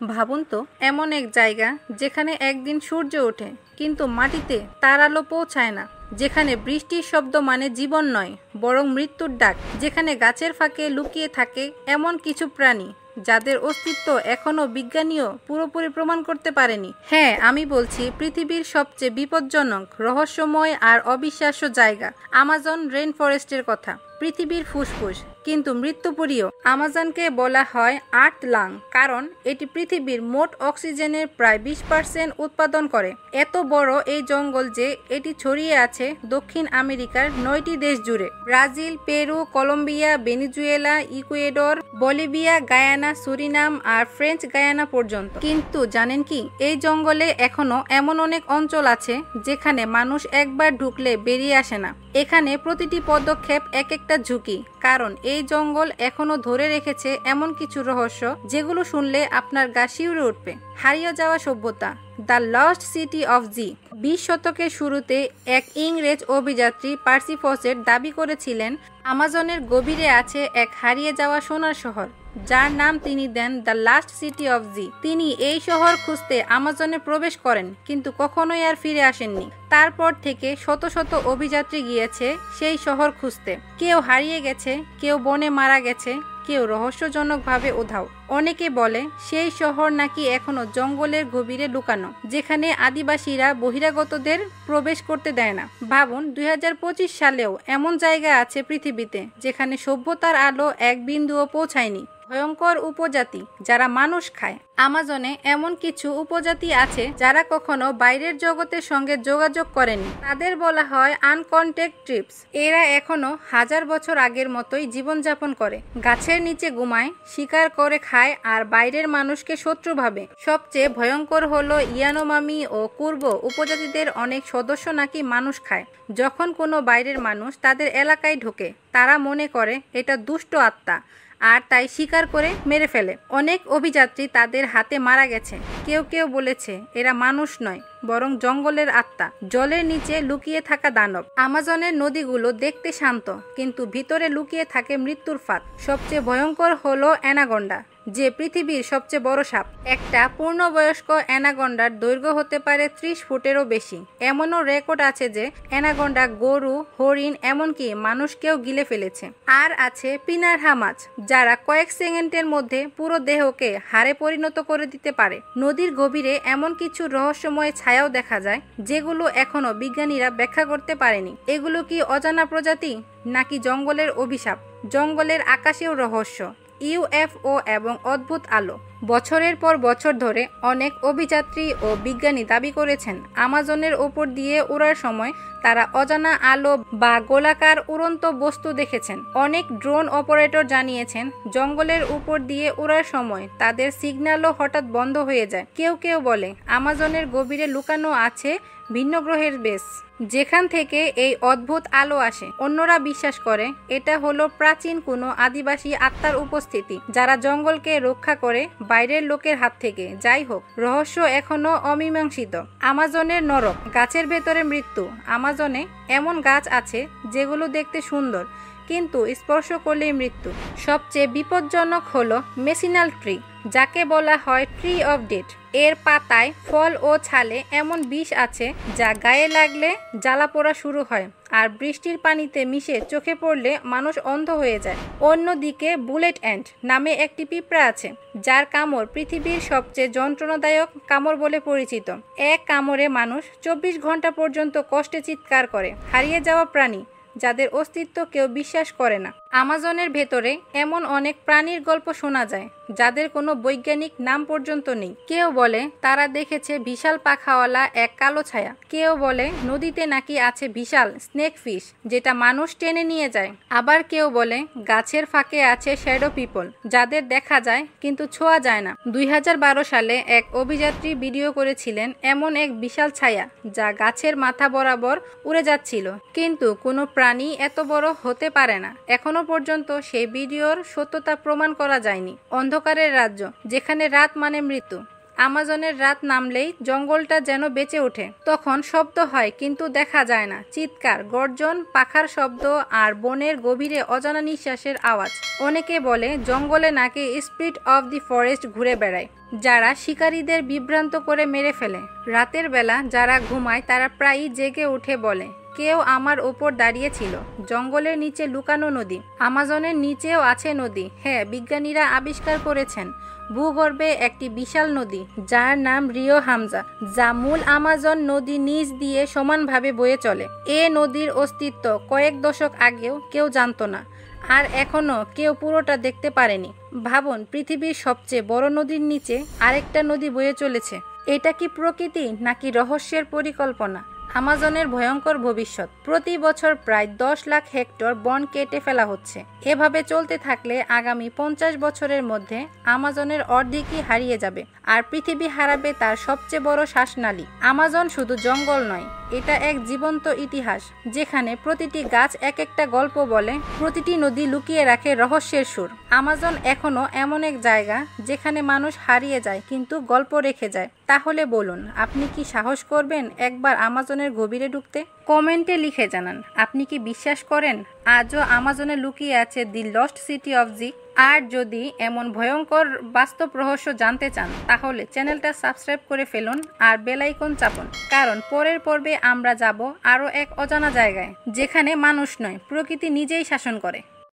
ভাবুন তো, এমন এক জায়গা যেখানে একদিন সূর্য ওঠে কিন্তু মাটিতে তার আলো পৌঁছায় না, যেখানে বৃষ্টির শব্দ মানে জীবন নয় বরং মৃত্যুর ডাক, যেখানে গাছের ফাঁকে লুকিয়ে থাকে এমন কিছু প্রাণী যাদের অস্তিত্ব এখনো বিজ্ঞানীও পুরোপুরি প্রমাণ করতে পারেনি। হ্যাঁ, আমি বলছি পৃথিবীর সবচেয়ে বিপজ্জনক, রহস্যময় আর অবিশ্বাস্য জায়গা আমাজন রেইন ফরেস্টের কথা। পৃথিবীর ফুসফুস কিন্তু মৃত্যুপুরীও। আমাজনকে বলা হয় আর্থ লাং কারণ এটি পৃথিবীর মোট অক্সিজেনের প্রায় 20% উৎপাদন করে। এত বড় এই জঙ্গল যে এটি ছড়িয়ে আছে দক্ষিণ আমেরিকার 9টি দেশ জুড়ে, Brazil, Peru, Colombia, Venezuela, Ecuador, Bolivia, Guyana, Suriname আর ফ্রেঞ্চ গায়ানা পর্যন্ত। কিন্তু জানেন কি, এই জঙ্গলে এখনো এমন অনেক অঞ্চল আছে যেখানে মানুষ একবার ঢুকলে বেরিয়ে আসে না। এখানে প্রতিটি পদক্ষেপ এক একটা ঝুঁকি, কারণ এই জঙ্গল এখনো ধরে রেখেছে এমন কিছু রহস্য যেগুলো শুনলে আপনার গা শিউরে উঠবে। হারিয়ে যাওয়া সভ্যতা, দ্য লস্ট সিটি অফ জি। 20 শতকের শুরুতে এক ইংরেজ অভিযাত্রী পার্সি ফসেট দাবি করেছিলেন আমাজনের গভীরে আছে এক হারিয়ে যাওয়া সোনার শহর, যার নাম তিনি দেন দ্য লাস্ট সিটি অফ জি। তিনি এই শহর খুঁজতে আমাজনে প্রবেশ করেন কিন্তু কখনোই আর ফিরে আসেননি। তারপর থেকে শত শত অভিযাত্রী গিয়েছে সেই শহর খুঁজতে। কেউ হারিয়ে গেছে, কেউ বনে মারা গেছে, কেউ রহস্যজনকভাবে উধাও। অনেকে বলে সেই শহর নাকি এখনো জঙ্গলের গভীরে লুকানো, যেখানে আদিবাসীরা বহিরাগতদের প্রবেশ করতে দেয় না। ভাবুন, 2025 সালেও এমন জায়গা আছে পৃথিবীতে যেখানে সভ্যতার আলো এক বিন্দুও পৌঁছায়নি। ভয়ঙ্কর উপজাতি যারা মানুষ খায়। আমাজনে এমন কিছু উপজাতি আছে যারা কখনো বাইরের জগতের সঙ্গে যোগাযোগ করেনি। তাদের বলা হয় আনকন্ট্যাক্ট ট্রিপস। এরা এখনো 1000 বছর আগের মতোই জীবনযাপন করে, গাছের নিচে ঘুমায়, শিকার করে খায় আর বাইরের মানুষকে শত্রু ভাবে। সবচেয়ে ভয়ঙ্কর হলো ইয়ানোমামি ও কুর্ব উপজাতিদের অনেক সদস্য নাকি মানুষ খায়। যখন কোনো বাইরের মানুষ তাদের এলাকায় ঢোকে তারা মনে করে এটা দুষ্ট আত্মা আর তাই শিকার করে মেরে ফেলে। অনেক অভিযাত্রী তাদের হাতে মারা গেছে। কেউ কেউ বলেছে এরা মানুষ নয় বরং জঙ্গলের আত্মা, জলের নিচে লুকিয়ে থাকা দানব। আমাজনের নদীগুলো দেখতে শান্ত কিন্তু ভিতরে লুকিয়ে থাকে মৃত্যুর ফাঁদ। সবচেয়ে ভয়ঙ্কর হলো অ্যানাকোন্ডা, যে পৃথিবীর সবচেয়ে বড় সাপ। একটা পূর্ণবয়স্ক অ্যানাকোন্ডার দৈর্ঘ্য হতে পারে 30 ফুটেরও বেশি। এমনও রেকর্ড আছে যে অ্যানাকোন্ডা গরু, হরিণ, এমনকি মানুষকেও গিলে ফেলেছে। আর আছে পিনারহা মাছ, যারা কয়েক সেকেন্ডের মধ্যে পুরো দেহকে হাড়ে পরিণত করে দিতে পারে। নদীর গভীরে এমন কিছু রহস্যময় ছায়াও দেখা যায় যেগুলো এখনো বিজ্ঞানীরা ব্যাখ্যা করতে পারেনি। এগুলো কি অজানা প্রজাতি নাকি জঙ্গলের অভিশাপ? জঙ্গলের আকাশেও রহস্য, ইউএফও এবং অদ্ভুত আলো। বছরের পর বছর ধরে অনেক অভিযাত্রী ও বিজ্ঞানী দাবি করেছেন আমাজনের ওপর দিয়ে ওড়ার সময় তারা অজানা আলো বা গোলাকার উড়ন্ত বস্তু দেখেছেন। অনেক ড্রোন অপারেটর জানিয়েছেন জঙ্গলের উপর দিয়ে ওড়ার সময় তাদের সিগন্যালও হঠাৎ বন্ধ হয়ে যায়। কেউ কেউ বলে আমাজনের গভীরে লুকানো আছে ভিন্ন গ্রহের বেস, যেখান থেকে এই অদ্ভুত আলো আসে। অন্যরা বিশ্বাস করে এটা হলো প্রাচীন কোনো আদিবাসী আত্মার উপস্থিতি যারা জঙ্গলকে রক্ষা করে বাইরের লোকের হাত থেকে। যাই হোক, রহস্য এখনো অমীমাংসিত। আমাজনের নরক, গাছের ভেতরে মৃত্যু। আমাজনে এমন গাছ আছে যেগুলো দেখতে সুন্দর কিন্তু স্পর্শ করলেই মৃত্যু। সবচেয়ে বিপজ্জনক হলো মেসিনাল ট্রি, যাকে বলা হয় ট্রি অফ ডেথ। এর পাতায়, ফল ও ছালে এমন বিষ আছে যা গায়ে লাগলে জ্বালা পোড়া শুরু হয় আর বৃষ্টির পানিতে মিশে চোখে পড়লে মানুষ অন্ধ হয়ে যায়। অন্যদিকে বুলেট অ্যান্ট নামে একটি পিঁপড়া আছে যার কামড় পৃথিবীর সবচেয়ে যন্ত্রণাদায়ক কামড় বলে পরিচিত। এক কামড়ে মানুষ 24 ঘন্টা পর্যন্ত কষ্টে চিৎকার করে। হারিয়ে যাওয়া প্রাণী যাদের অস্তিত্ব কেউ বিশ্বাস করে না। আমাজনের ভেতরে এমন অনেক প্রাণীর গল্প শোনা যায় যাদের কোনো বৈজ্ঞানিক নাম পর্যন্ত নেই। কেউ বলে তারা দেখেছে বিশাল পাখাওয়ালা এক কালো ছায়া। কেউ বলে নদীতে নাকি আছে বিশাল স্নেক ফিশ যেটা মানুষ টেনে নিয়ে যায়। আবার কেউ বলে গাছের ফাঁকে আছে শ্যাডো পিপল যাদের দেখা যায় কিন্তু ছোঁয়া যায় না। 2012 সালে এক অভিযাত্রী ভিডিও করেছিলেন এমন এক বিশাল ছায়া যা গাছের মাথা বরাবর উড়ে যাচ্ছিল, কিন্তু কোনো প্রাণী এত বড় হতে পারে না। এখনো পর্যন্ত সেই ভিডিওর সত্যতা প্রমাণ করা যায়নি। অন্ধকারের রাজ্য, যেখানে রাত মানে মৃত্যু। আমাজনের রাত নামলেই জঙ্গলটা যেন বেঁচে ওঠে। তখন শব্দ হয় কিন্তু দেখা যায় না, চিৎকার, গর্জন, পাখার শব্দ আর বনের গভীরে অজানা নিঃশ্বাসের আওয়াজ। অনেকে বলে জঙ্গলে নাকি স্পিরিট অফ দি ফরেস্ট ঘুরে বেড়ায়, যারা শিকারীদের বিভ্রান্ত করে মেরে ফেলে। রাতের বেলা যারা ঘুমায় তারা প্রায়ই জেগে উঠে বলে, কেউ আমার ওপর দাঁড়িয়ে ছিল। জঙ্গলের নিচে লুকানো নদী, আমাজনের নিচেও আছে নদী। হ্যাঁ, বিজ্ঞানীরা আবিষ্কার করেছেন ভূগর্ভে একটি বিশাল নদী যার নাম রিও হামজা, যা মূল আমাজন নদী নিচ দিয়ে সমানভাবে বয়ে চলে। এ নদীর অস্তিত্ব কয়েক দশক আগেও কেউ জানতো না, আর এখনো কেউ পুরোটা দেখতে পারেনি। ভাবুন, পৃথিবীর সবচেয়ে বড় নদীর নিচে আরেকটা নদী বয়ে চলেছে। এটা কি প্রকৃতি নাকি রহস্যের পরিকল্পনা? আমাজনের ভয়ঙ্কর ভবিষ্যৎ। প্রতি বছর প্রায় 10 লাখ হেক্টর বন কেটে ফেলা হচ্ছে। এভাবে চলতে থাকলে আগামী 50 বছরের মধ্যে আমাজনের অর্ধেকই হারিয়ে যাবে, আর পৃথিবী হারাবে তার সবচেয়ে বড় শ্বাসনালী। আমাজন শুধু জঙ্গল নয়, এটা এক জীবন্ত ইতিহাস, যেখানে প্রতিটি গাছ এক একটা গল্প বলে, প্রতিটি নদী লুকিয়ে রাখে রহস্যের সুর। আমাজন এখনো এমন এক জায়গা যেখানে মানুষ হারিয়ে যায় কিন্তু গল্প রেখে যায়। তাহলে বলুন, আপনি কি সাহস করবেন একবার আমাজনের গভীরে ঢুকতে? কমেন্টে লিখে জানান, আপনি কি বিশ্বাস করেন আজও আমাজনে লুকিয়ে আছে দি লস্ট সিটি অফ জি? আর যদি এমন ভয়ঙ্কর বাস্তব রহস্য জানতে চান তাহলে চ্যানেলটা সাবস্ক্রাইব করে ফেলুন আর বেল আইকন চাপুন, কারণ পরের পর্বে আমরা যাব আরও এক অজানা জায়গায়, যেখানে মানুষ নয়, প্রকৃতি নিজেই শাসন করে।